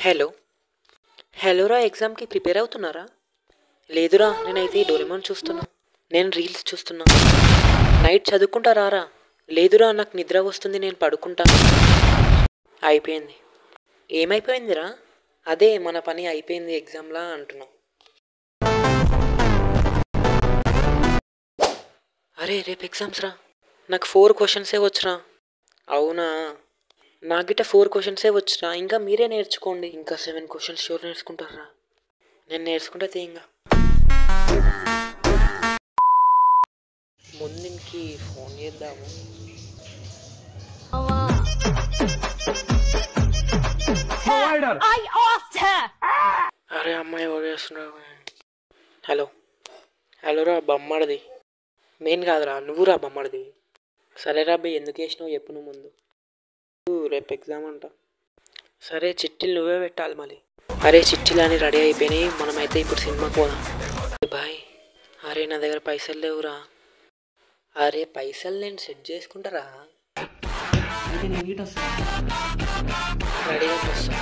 Hello హలోరా ఎగ్జామ్కి prepare అవుతున్నారా? లేదురా, నేనైతే డోరేమోన్ చూస్తున్నా. నేను రీల్స్ చూస్తున్నా. నైట్ చదువుకుంటారా? లేదురా, నాకు నిద్ర వస్తుంది, నేను పడుకుంటా. అయిపోయింది. ఏమైపోయిందిరా? అదే మన పని అయిపోయింది ఎగ్జామ్లా అంటున్నా. అరే రేపు ఎగ్జామ్స్ రా. నాకు 4 క్వశ్చన్సే వచ్చురా. అవునా? నాకిట 4 క్వశ్చన్సే వచ్చురా. ఇంకా మీరే నేర్చుకోండి. ఇంకా 7 క్వశ్చన్స్ షూర్ నేర్చుకుంటారా? నేను నేర్చుకుంటే తీయంగా. ముందుకి ఫోన్ చేద్దాము. అరే అమ్మాయి ఎవరు చేస్తున్నావు? హలో హలోరా బొమ్మడిది. నేను కాదురా, నువ్వురా బొమ్మడిది. సరేరా అబ్బాయి, ఎందుకు వేసినావు చెప్పు నువ్వు ముందు. రేపు ఎగ్జామ్ అంట. సరే చిట్టీలు నువ్వే పెట్టాలి మళ్ళీ. అరే చిట్టీలు అని రెడీ అయిపోయినాయి, మనమైతే ఇప్పుడు సినిమాకి పోదాం. బాయ్. అరే నా దగ్గర పైసలు లేవురా. అరే పైసలు నేను సెట్ చేసుకుంటారా. రెడీగా వస్తా.